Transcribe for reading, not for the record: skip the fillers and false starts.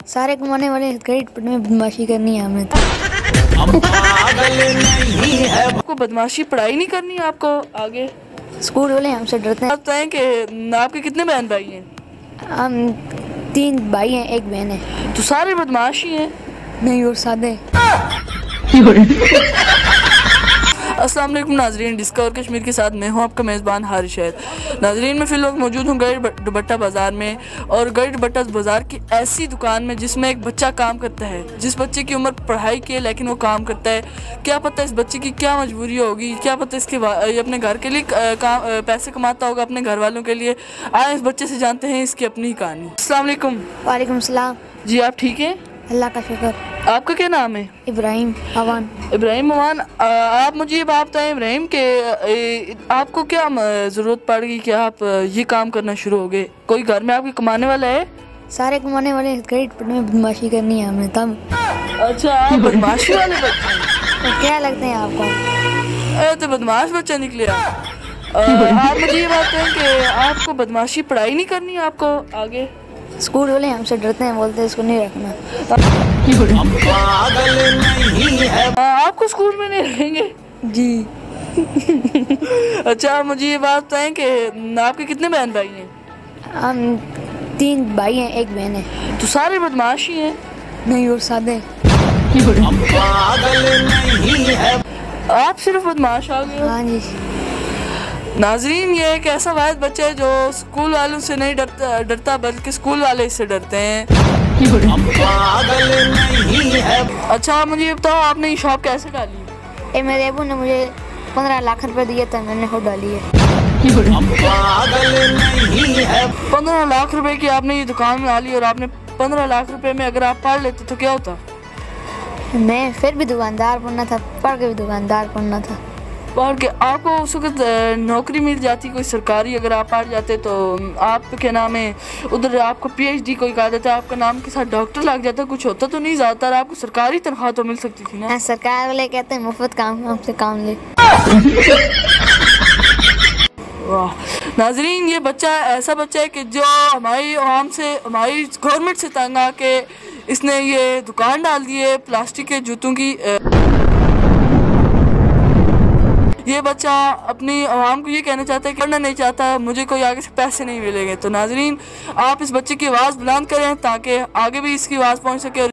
सारे कमाने वाले क्रेडिट में बदमाशी करनी है हमें तो। आपको बदमाशी पढ़ाई नहीं करनी है आपको आगे? स्कूल वाले हमसे डरते हैं। आप बताएं कि आपके कितने बहन भाई हैं? हम 3 भाई हैं, 1 बहन है। तो सारे बदमाशी हैं? नहीं, और सादे। अस्सलाम वालेकुम नाजरीन, डिस्कवर कश्मीर के साथ मैं हूं आपका मेज़बान हारिश है। नाजरीन मैं फिलहाल मौजूद हूं गढ़ दुपट्टा बाज़ार में, और गढ़ दुपट्टा बाज़ार की ऐसी दुकान में जिसमें एक बच्चा काम करता है, जिस बच्चे की उम्र पढ़ाई की है लेकिन वो काम करता है। क्या पता इस बच्चे की क्या मजबूरी होगी, क्या पता ये अपने घर के लिए पैसे कमाता होगा अपने घर वालों के लिए। आए इस बच्चे से जानते हैं इसकी अपनी कहानी। अस्सलाम वालेकुम। वालेकुम सलाम। जी आप ठीक हैं? अल्लाह का शुक्र। आपका क्या नाम है? इब्राहिम अवान। इब्राहिम अवान, आप मुझे ये बात बताएं इब्राहिम के आपको क्या ज़रूरत पड़ गई कि आप ये काम करना शुरू हो गए? कोई घर में आपके कमाने वाला है? सारे कमाने वाले क्रेडिट में बदमाशी करनी है हमें तब। अच्छा, आप बदमाशी वाले बच्चे हैं। तो क्या लगते हैं आपको? तो बदमाश बच्चा निकले आप मुझे ये बात बताएं कि आपको बदमाशी पढ़ाई नहीं करनी है आपको आगे? स्कूल वाले हमसे डरते हैं, बोलते हैं इसको नहीं रखना। आपको स्कूल में नहीं रखेंगे? जी। अच्छा, मुझे ये बात बताएं कि आपके कितने बहन भाई हैं? हम 3 भाई हैं, 1 बहन है। तो सारे बदमाश ही हैं? नहीं, और सादे। आप सिर्फ बदमाश आ गए? हाँ जी। नाजरीन, ये एक ऐसा वाहिद बच्चा है जो स्कूल वालों से नहीं डरता बल्कि स्कूल वाले इससे डरते हैं। अच्छा, आप मुझे ये बताओ आपने ये शॉप कैसे डाली? मेरे अबू ने मुझे 15 लाख रुपए दिए थे, मैंने खुद डाली है। 15 लाख रुपए की आपने ये दुकान बना ली, और आपने 15 लाख रुपए में अगर आप पढ़ लेते तो क्या होता? मैं फिर भी दुकानदार बनना था, पढ़ के भी दुकानदार बनना था। पढ़ के आपको उस वक्त नौकरी मिल जाती कोई सरकारी, अगर आप पढ़ जाते तो आप क्या नाम है उधर आपको PhD कोई कहा जाता है, आपका नाम के साथ डॉक्टर लग जाता, कुछ होता तो नहीं, ज़्यादातर आपको सरकारी तनख्वाह तो मिल सकती थी ना। सरकार वाले कहते हैं मुफ्त काम, हमसे काम ले। वाह नाजरीन, ये बच्चा ऐसा बच्चा है कि जो हमारी आवाम से, हमारी गवर्नमेंट से तंग आके इसने ये दुकान डाल दी है प्लास्टिक के जूतों की। ये बच्चा अपनी आवाम को ये कहना चाहता है कि पढ़ना नहीं चाहता, मुझे कोई आगे से पैसे नहीं मिलेंगे। तो नाजरीन, आप इस बच्चे की आवाज़ बुलंद करें ताकि आगे भी इसकी आवाज़ पहुंच सके।